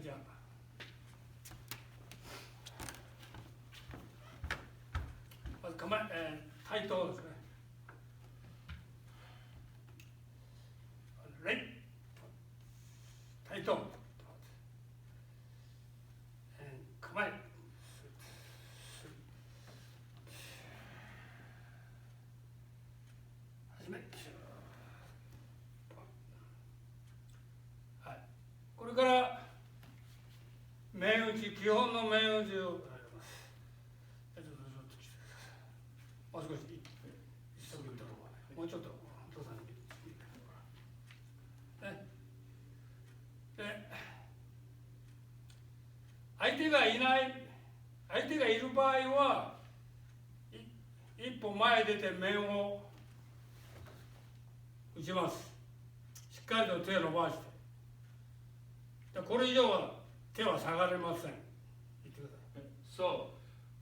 じゃあまず構え、対等ですね。レイ対等構え始め、はい、これから面打ち、基本の面打ちをやります。もう少し一足見た方が、もうちょっとお父さんに見てもらう。ね。で、相手がいない、相手がいる場合は、一歩前出て面を打ちます。しっかりと手を伸ばして。これ以上は手は下がれません。言ってください。So,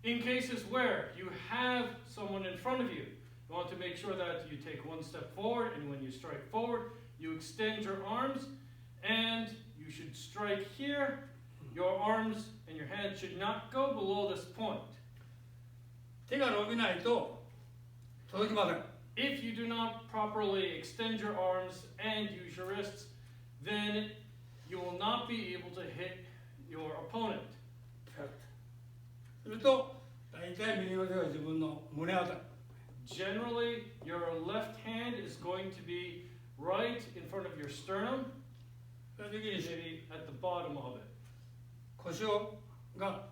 in cases where you have someone in front of you, you want to make sure that you take one step forward, and when you strike forward, you extend your arms, and you should strike here. Your arms and your hands should not go below this point. 手が伸びないと届きません。If you do not properly extend your arms and use your wrists, then you will not be able to hit your opponent. すると、大体右の手が自分の胸あたり。Generally, your left hand is going to be right in front of your sternum, maybe at the bottom of it. 腰が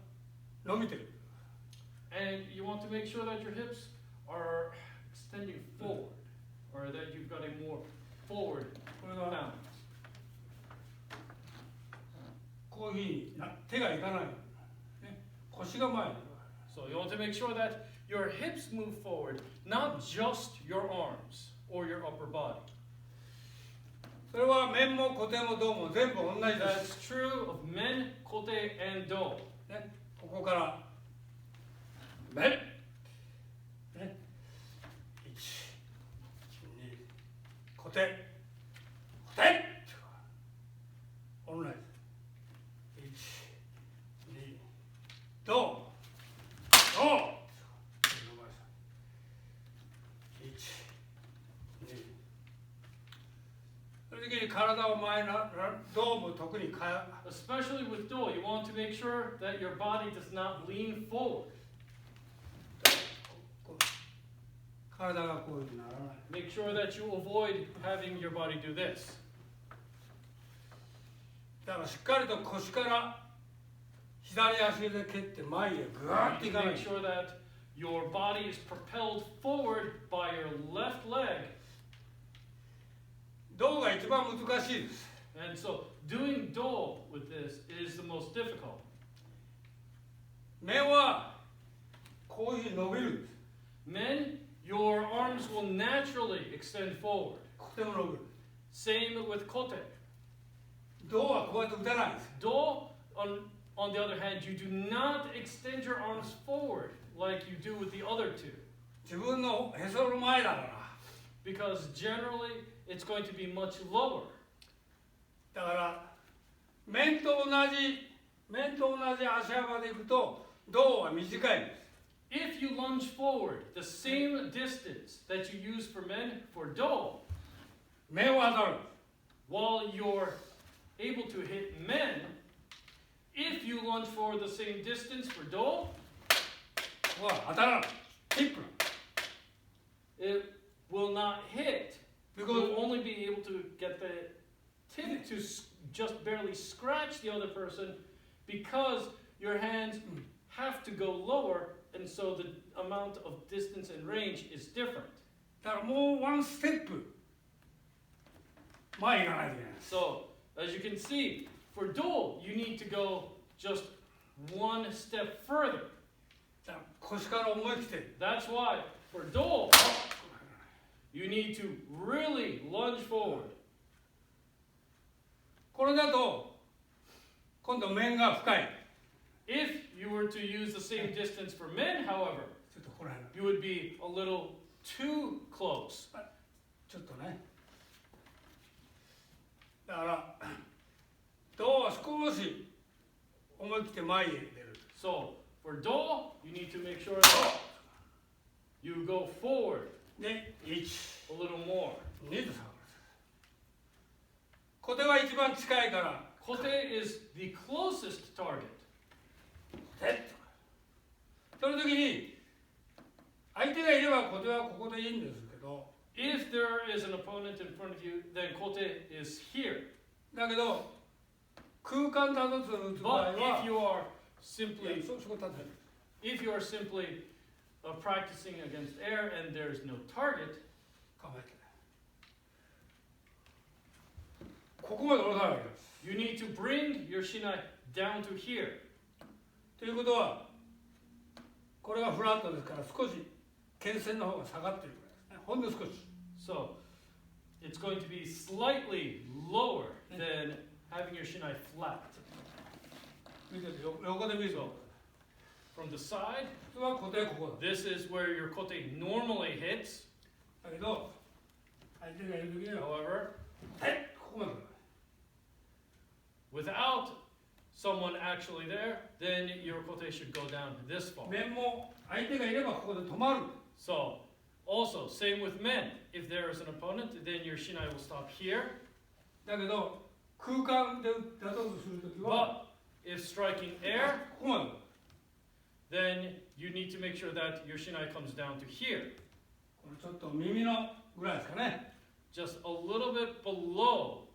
伸びてる。And you want to make sure that your hips are extending forward, or that you've got a more forward balance. こういうふうに手がいかない。ね、腰が前に。So you want to make sure that your hips move forward, not just your arms or your upper body. それは面も小手も胴も全部同じです。That's true of men, kote, and do. ね、ここから面、ね、1、2、小手、小手、同じ。1、2、胴、胴、1、2。その時に体を前の胴も特にEspecially with do, you want to make sure that your body does not lean forward. 体がこういうふうにならない。Make sure that you avoid having your body do this. だからしっかりと腰から左足で蹴って前へぐーっといかない。Make sure that your body is propelled forward by your left leg. 胴が一番難しいです。And so doing do with this is the most difficult. 面はこういうふうに伸びるんです。Men, your arms will naturally extend forward. ここでも伸びる。Same with kote. 胴はこうやって打たないんです。Do, on the other hand, you do not extend your arms forward like you do with the other two. 自分のへその前だから。Because generally, it's going to be much lower. だから面と同じ足幅でいくと胴は短いんです。If you lunge forward the same distance that you use for men for do, 面は当たる。while you're able to hit men, if you lunge forward the same distance for do, は当たらない。ヒップ。it will not hit. Because You'll only be able to get the tip to just barely scratch the other person because your hands have to go lower, and so the amount of distance and range is different. だからもうワンステップ前行かないといけない。So, as you can see, for do, you need to go just one step further. だから腰から思い切って。That's why, for do, you need to really lunge forward. これだと今度面が深い。If you were to use the same distance for men, however, ちょっとこれ you would be a little too close. ちょっとね。だから胴は少し思い切って前へ出る。 So, for do, you need to make sure that you go forward で、1、a little more. 2と下がる。小手は一番近いから、 Kote is the closest target. その時に、相手がいれば小手はここでいいんですけど、 If there is an opponent in front of you, then kote is here. だけど、空間多度数を打つ場合 But は、 if you are いや simply そこ立てる。 if you are simply practicing against air and there's no target, 構えてない。ここまで下ろさないわけです。 you need to bring your shinai down to here. ということは、これがフラットですから少し剣線の方が下がっているぐらいですね。ほんの少し。 So it's going to be slightly lower than having your shinai flat. 見てて横で見ると、 From the side, 普通は固定ここだ。 this is where your kote normally hits. だけど、相手がいる時には、 However, ここまで来る。 without someone actually there, then your kote should go down this far. 面も相手がいればここで止まる。 So, also, same with men. If there is an opponent, then your shinai will stop here. だけど、空間で打とうとするときは、 But if striking air, ここまで来る。 then you need to make sure that your shinai comes down to here. これちょっと耳のぐらいですかね。 Just a little bit below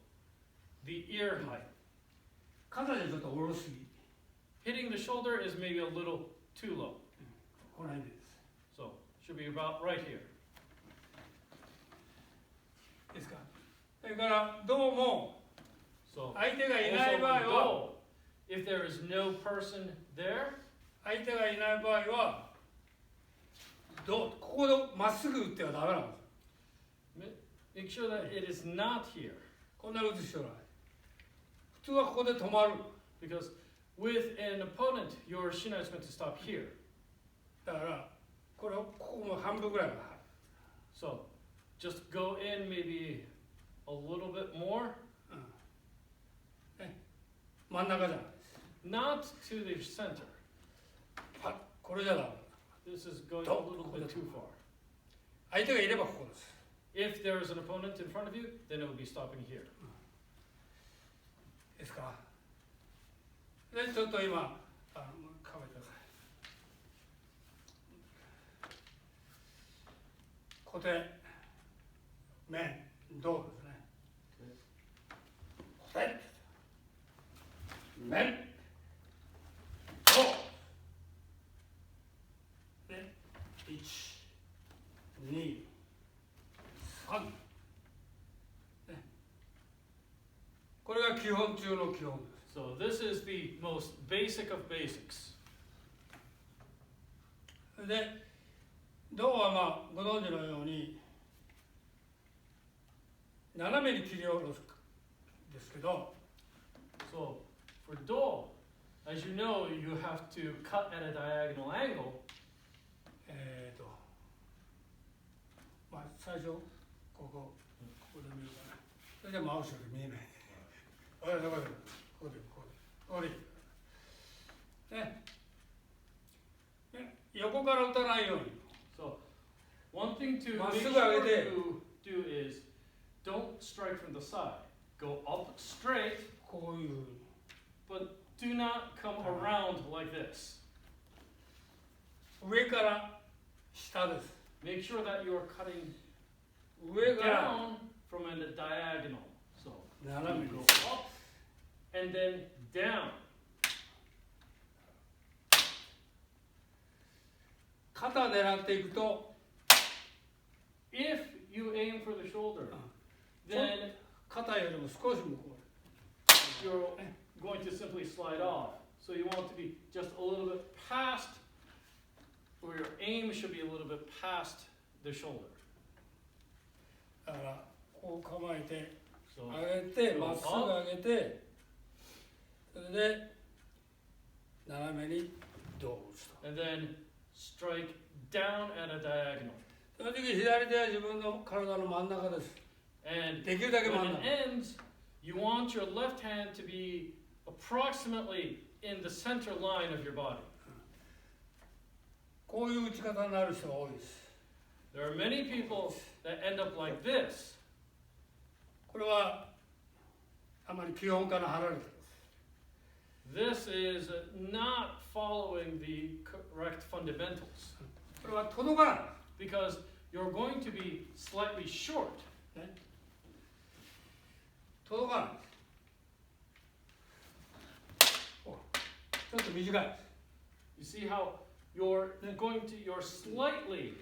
the ear height. 肩でちょっと下ろしすぎ。 Hitting the shoulder is maybe a little too low. この辺です。 So, should be about right here. ですか。それからどうも So, 相手がい also ない場合 with は、 do, if there is no person there, 相手がいない場合は、ここでまっすぐ打ってはダメなんです。 make sure that it is not here. こんなに打つ必要ない。普通はここで止まる。 Because with an opponent, your shinai is meant to stop here. だからこれをここも半分ぐらいまで入る。 So, just go in maybe a little bit more. ね、真ん中じゃないです。 Not to the center. パッ、これじゃダメ。 This is going a little bit too far. 相手がいればここです。 If there is an opponent in front of you, then it will be stopping here. ですか。で、ちょっと今、かめてください。固定、面、胴ですね。固定、面、胴。で、1、2、3。ね。これが基本中の基本です。 So this is the most basic of basics. で、胴はまあご存知のように斜めに切り下ろすですけど、 So for do, as you know, you have to cut at a diagonal angle. まあ最初ここで見るかな。それで真後ろで見えない。ここでここでね。横から打たないように。 So one thing to Mas make sure sure agad. you do is don't strike from the side. Go up straight, こういうふうに。 but do not come around like this. 上から下です。 Make sure that you are cutting 上から down from a diagonal. So 斜め you に go up and then down. 肩狙っていくと、 If you aim for the shoulder, then 肩よりも少し向こ you're going to simply slide off. So you want to be just a little bit past, or your aim should be a little bit past the shoulder. う。だからこう構えて So 上げてまっすぐ上げて、それで斜めに胴を打つと。 and then strike down at a diagonal. その時左手は自分の体の真ん中です。 And できるだけ when 真ん it 中。 ends, you want your left hand to be approximately in the center line of your body. こういう打ち方になる人が多いです。 There are many people that end up like this. これはあまり基本から離れている。 This is not following the correct fundamentals これは届かない。 because you're going to be slightly short. ね、届かない。ちょっと短い。 You see how you're slightly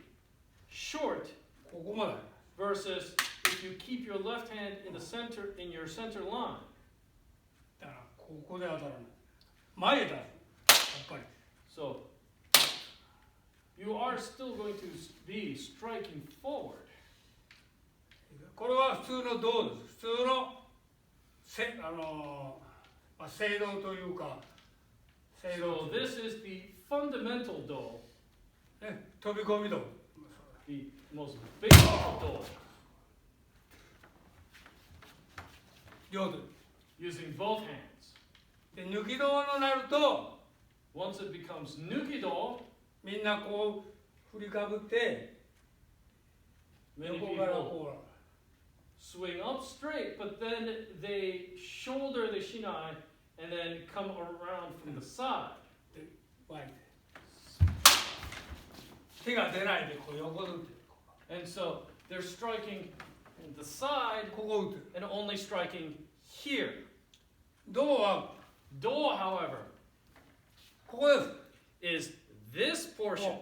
short ここまで。 versus if you keep your left hand in your center line. だからここで当たらない。前へ出す。やっぱり。 So you are still going to be striking forward. これは普通の道です。普通の聖道というか、聖道 So this is the fundamental do, ね、飛び込み道。 the most basic do, 両手。 using both hands. で、抜き道になると、 Once it becomes nuki-do, みんなこう振りかぶって、 many 横から people こ swing up straight, but then they shoulder the shinai and then come around from the side. う、で、前で。手が出ないでこう横で打ってる。 And so they're striking in the side ここ打ってる。 and only striking here. 道は Do, however, ここです。 is this portion,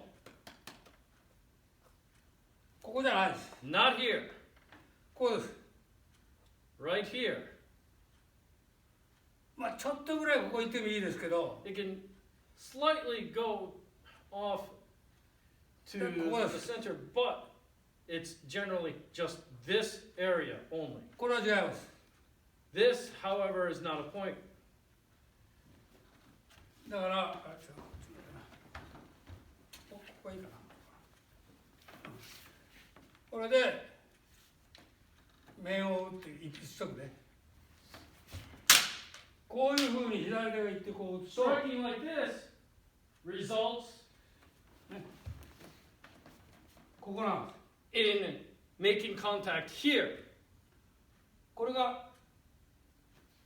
ここじゃないです。 not here, ここです。 right here. まあちょっとぐらいここ行ってもいいですけど、 It can slightly go off to the center, but it's generally just this area only. これは違います。 This, however, is not a point. だから、ここいいかな。これで面を打って一直で、こういうふうに左手がいってこう打つと、 Striking like this results ここなんです。 in making contact here. これが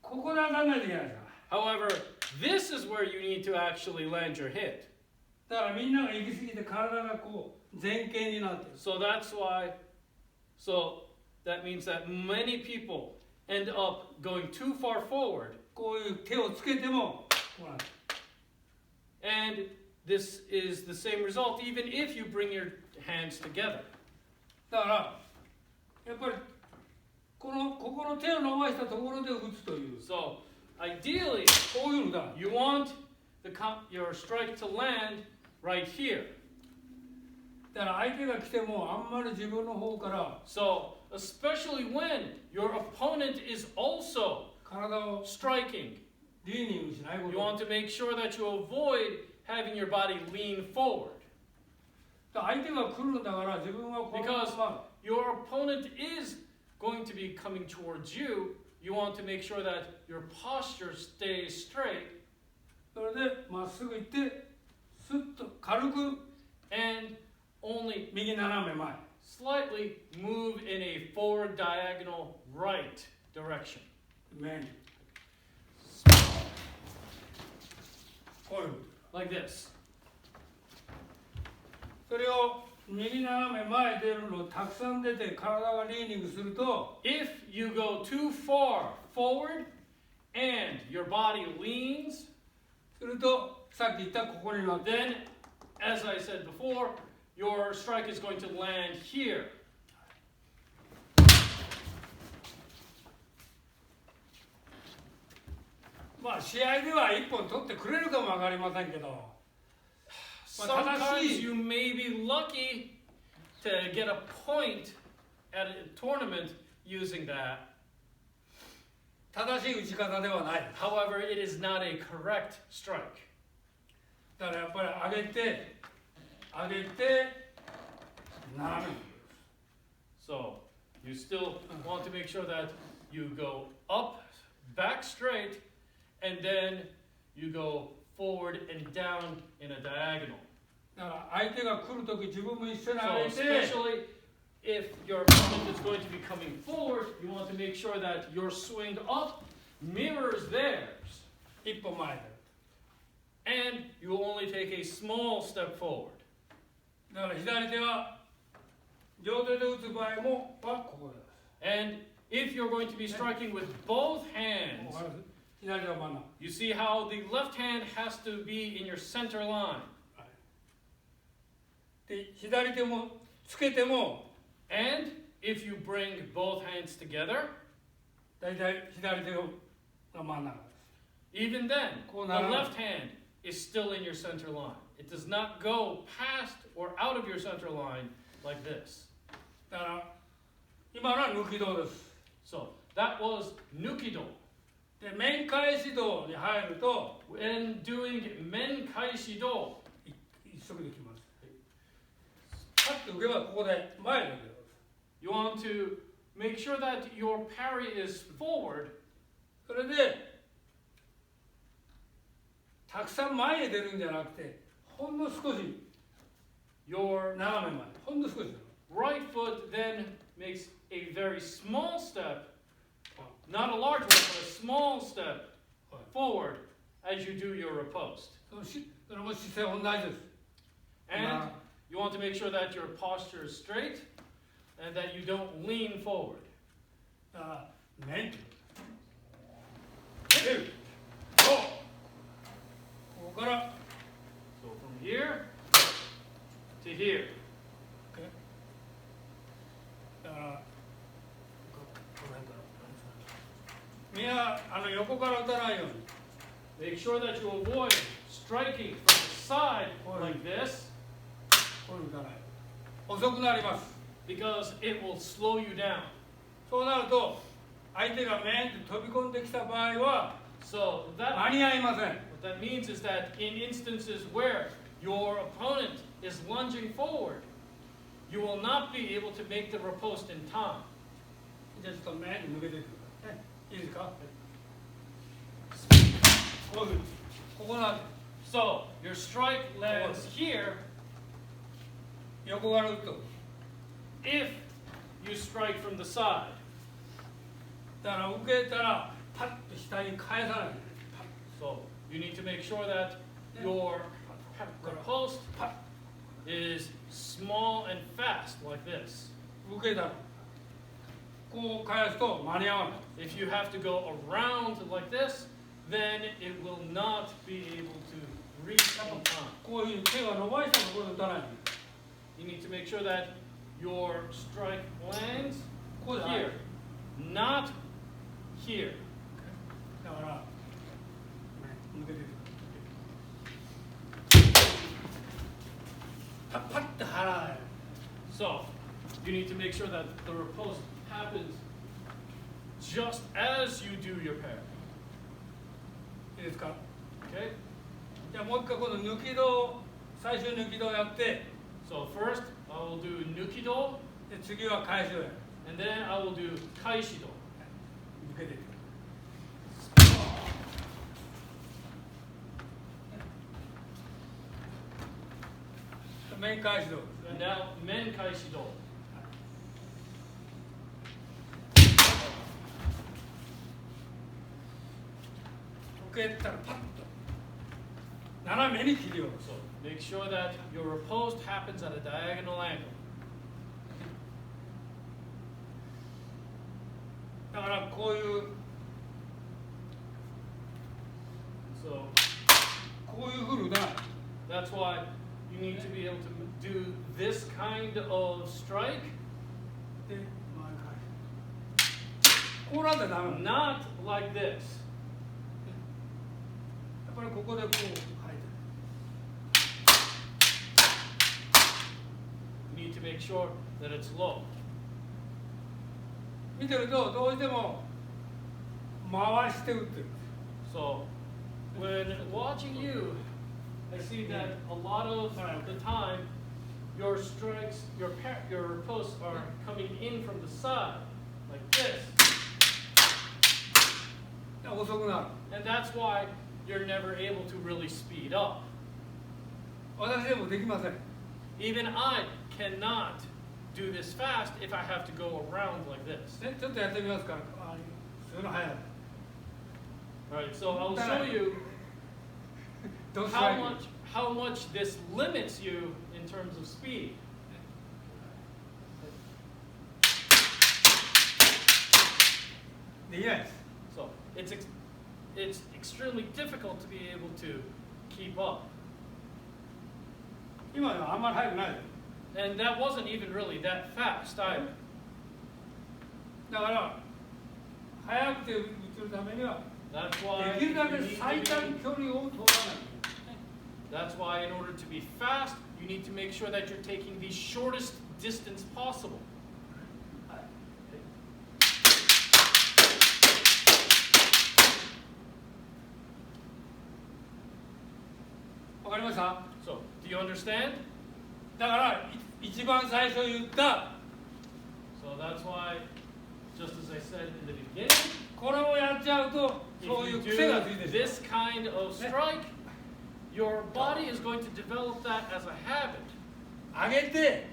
ここで当たらないといけないですから。 However, this is where you need to actually land your hit. だからみんなが行き過ぎて体がこう前傾になってる。 So that means that many people end up going too far forward. こういう手をつけてもこうなんです。 And this is the same result even if you bring your hands together. だからやっぱりここの手を伸ばしたところで打つという。 So ideally, こういうのだ。 you want your strike to land right here. だから相手が来てもあんまり自分の方から So especially when your opponent is also 体を striking, リーニングしないこ you と。 want to make sure that you avoid having your body lean forward. だから相手が来るんだから自分はこのま Because ま your opponent is going to be coming towards you, you want to make sure that your posture stays straight それでまっすぐ行ってスッと軽く and only 右斜め前。 slightly move in a forward diagonal right direction. 面。こういう。 Like this. それを右斜め前出るのたくさん出て体がリーニングすると If you go too far forward and your body leans, するとさっき言ったここになって then, as I said before, your strike is going to land here. まあ試合では一本取ってくれるかもわかりませんけど Sometimes you may be lucky to get a point at a tournament using that. 正しい打ち方ではない。 However, it is not a correct strike. だからやっぱり上げて斜めに。 So you still want to make sure that you go up, back straight, and then you go forward and down in a diagonal. だから相手が来るとき自分も一緒に So 歩いて、 especially if your opponent is going to be coming forward, you want to make sure that your swing up mirrors theirs. 一歩前で。 And you will only take a small step forward. だから左手は両手で打つ場合もはここです。 And if you're going to be striking with both hands, わかります？左手は真ん中。 you see how the left hand has to be in your center line. で左手もつけても And if you bring both hands together, 大体左手が真ん中です。 even then, Cool, the now. left hand is still in your center line. It does not go past or out of your center line like this. だから今のは抜き道です。 So that was nukido. で面返し道に入ると When doing men kaishido, 一足できます。パッと受けばここで前に受けます。 you want to make sure that your parry is forward. それでたくさん前へ出るんじゃなくてほんの少し Your 斜め前ほんの少し right foot then makes a very small step, not a large one, but a small step forward as you do your riposte. それも姿勢同じです。 And you want to make sure that your posture is straight and that you don't lean forward. だから面出るそうここから So from here to here. だからみんな横から打たないように Make sure that you avoid striking from the side like this これ打たない遅くなります。 because it will slow you down. そうなると相手が面って飛び込んできた場合は So 間に合いません。 what that means is that in instances where your opponent is lunging forward, you will not be able to make the riposte in time. じゃあちょっと面に抜けていくからね。いいですかこういうふうにここなんで So your strike lands here. 横から打つと If you strike from the side, だから受けたらパッと下に返さない。 so you need to make sure that your riposte is small and fast like this. 受けたらこう返すと間に合わない。 If you have to go around like this, then it will not be able to reach in time. こういう手が伸ばしたところで打たない。 You need to make sure that your strike lands こうじゃない。 here, not here. だから抜けていく。パッと払わない。 So, you need to make sure that the riposte happens just as you do your parry. いいですか Okay? じゃあもう一回この抜き道最初抜き道やって So first, I will do nukido, で次は返しをやる。 and then I will do kaishido. 抜けていく。面返し道です And ね。 now, men kaishido. 受けたらパッと斜めに切り下ろす。 So make sure that your riposte happens at a diagonal angle. だからこういう So こういうふうに打たない。 that's why you need to be able to do this kind of strike, で前返し。こうなんてダメなの。や not like this. っぱりここでこう書いて You need to make sure that it's low. 見てるとどうしても回して打ってる。 So when watching you, I see that a lot of the time your strikes, your posts are coming in from the side, like this. 遅くなる。 And that's why you're never able to really speed up. 私でもできません。 Even I cannot do this fast if I have to go around like this. ね、ちょっとやってみますから。そういうの早い。 Alright, so I'll show you Don't how try. how much this limits you in terms of speed. できないです。 So it's extremely difficult to be able to keep up. 今のはあんまり速くないです。 And that wasn't even really that fast either. だから速くて打つるためには That's why できるだ you け need 最 to 短 be, 距離を取らない。 that's why in order to be fast, you need to make sure that you're taking the shortest distance possible. わかりました？ So, do you understand? だから一番最初言った So that's why, just as I said in the beginning, これをやっちゃうと if そういう you 癖がつい do てしまう。 this kind of strike, your body is going to develop that as a habit. 上げて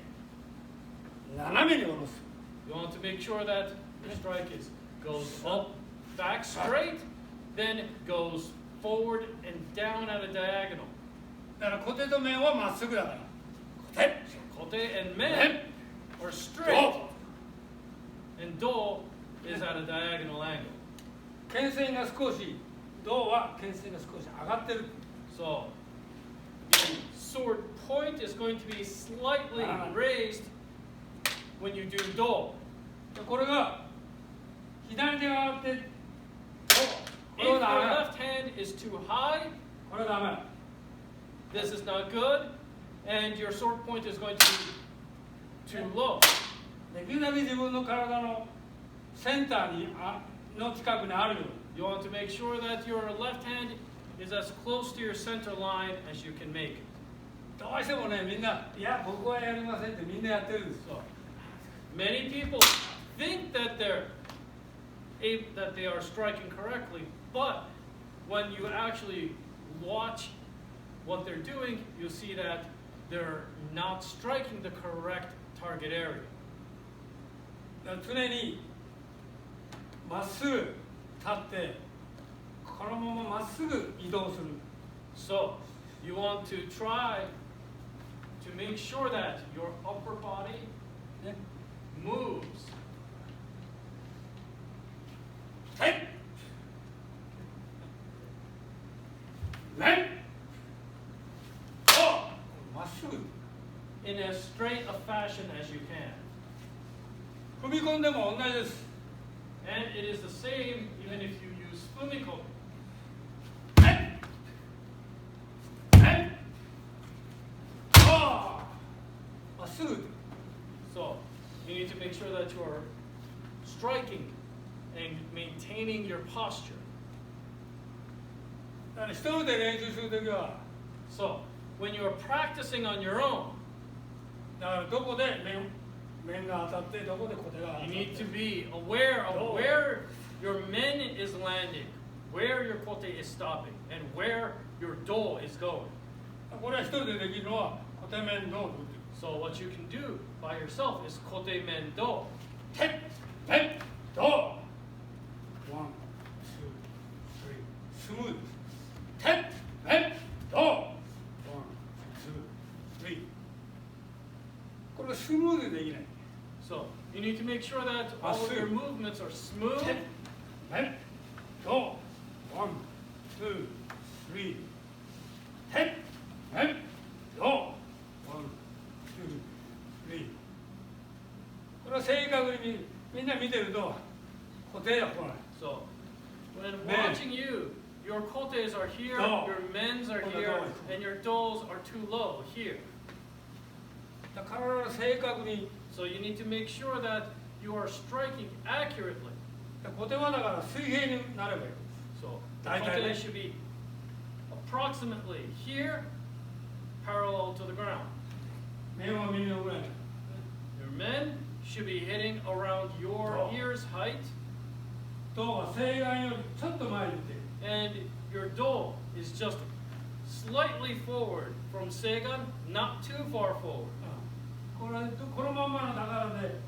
斜めに下ろす。 You want to make sure that the strike goes up, back straight, then goes forward and down at a diagonal. だからコテと面はまっすぐだから。コテ。 Kote and men are straight, and do is at a diagonal angle. 牽線が少し、胴は牽線が少し上がってる。 So the sword point is going to be slightly raised when you do do. これが左手が上がって、こ If れ your はダメだ。 left hand is too high, これはダメだ。 this is not good, and your sword point is going to be too low. できるだけ自分の体のセンターにの近くにあるように。 You want to make sure that your left hand is as close to your center line as you can make it. どうしてもね、みんな、いや、僕はやりませんってみんなやってるんですよ。 So many people think that they are striking correctly, but when you actually watch what they're doing, you'll see that they're not striking the correct target area. だから常にまっすぐ立ってこのまままっすぐ移動する。 So you want to try to make sure that your upper body ね、 moves. はいね、まっすぐ In as straight a fashion as you can. 踏み込んでも同じです。 And it is the same even if you use fumiko. はいはいまっすぐ So you need to make sure that you are striking and maintaining your posture. だから一人で練習するときは So when you are practicing on your own, だからどこで面が当たってどこで小手が当たっ you て need to be aware of where your men is landing, where your kote is stopping, and where your do is going. これは一人でできるのは小手面どう So what you can do by yourself is kote men do. てってどうワン、ツー、スリー、スムーズてってどうワン、ツー、スリーこれがスムーズでできない So you need to make sure that all of your movements are smooth. てってどうワン、ツー、スリーてってどうワン、ツー、スリーこれは正確にみんな見てると固定が来ない So when Men. watching you, your kotes are here, Do. your men's are Hold on, here, hold on. and your dos are too low here. だから体が正確に So you need to make sure that you are striking accurately. 固定はだから水平になればいい So the Dai, dai, kote dai. should be approximately here, parallel to the ground. 面は耳のぐらい Your men should be hitting around your Do. ears height, 胴は正眼よりちょっと前に出て and your do is just slightly forward from seigan, not too far forward. このまんまのだからで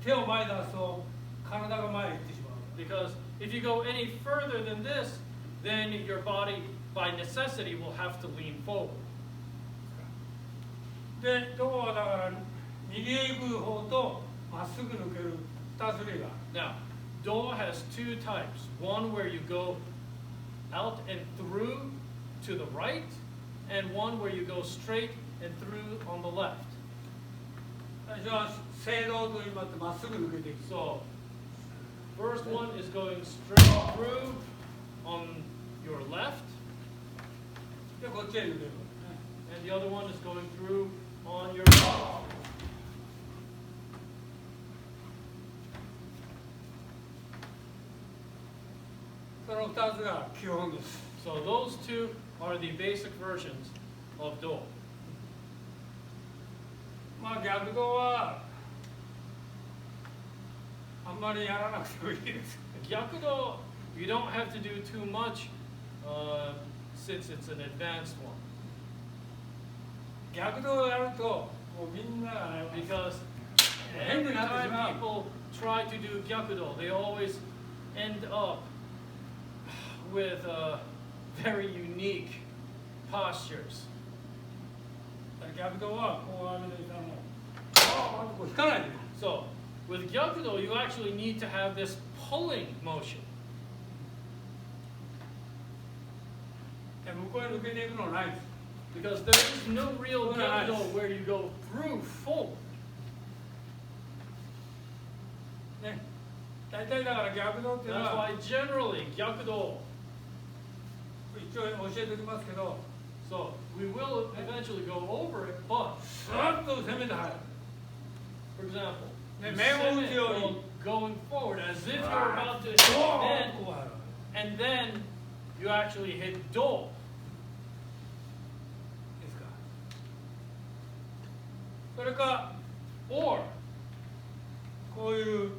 手を前に出すと体が前に行ってしまう。 Because if you go any further than this, then your body, by necessity, will have to lean forward. で、どうはだから逃げ行く方とまっすぐ抜ける2種類がある。 Now, do has two types. One where you go out and through to the right, and one where you go straight and through on the left. 最初は正道と言いまってまっすぐ抜けていく。 So, first one is going straight through on your left, で、こっちへ抜ける。 and the other one is going through on your right. その2つが基本です。 So those two are the basic versions of do. まあ逆道はあんまりやらなくてもいいです。 Gyakudo, you don't have to do too much since it's an advanced one. 逆道をやるともうみんながね、 Because every time people try to do Gyakudo, they always end up with very unique postures. 逆道はこう上げていたらもうこう引かないで。 So, with Gyakudo, you actually need to have this pulling motion. で向こうへ抜けていくのはないです。 Because there is no real Gyakudo where you go through forward. ね、大体だから逆道っていうの That's は why generally Gyakudo, 一応教えておきますけど、 so we will eventually go over it, but スーッと攻めて入る。 for example, you 面を打 send つ it ように。 going forward as if you're about to こ hit う入る。 and then you actually hit do. ですか。それか Or こういう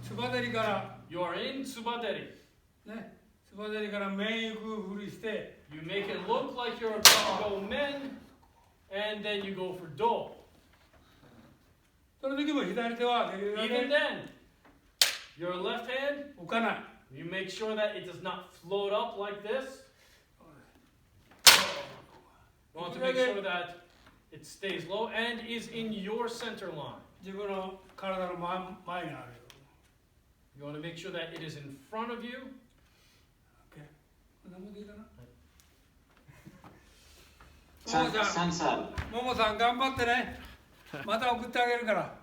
つばぜりから you're in tsubaderi. ね、つばぜりから面行くふりして、 You make it look like you're about to go men, and then you go for do. その時も左手はできるだ Even け then, your left hand, 浮かない。 you make sure that it does not float up like this. You want to make sure that it stays low and is in your center line. 自分の体の前にある。 You want to make sure that it is in front of you. OK。何もでいいかな。ももさん頑張ってね。また送ってあげるから。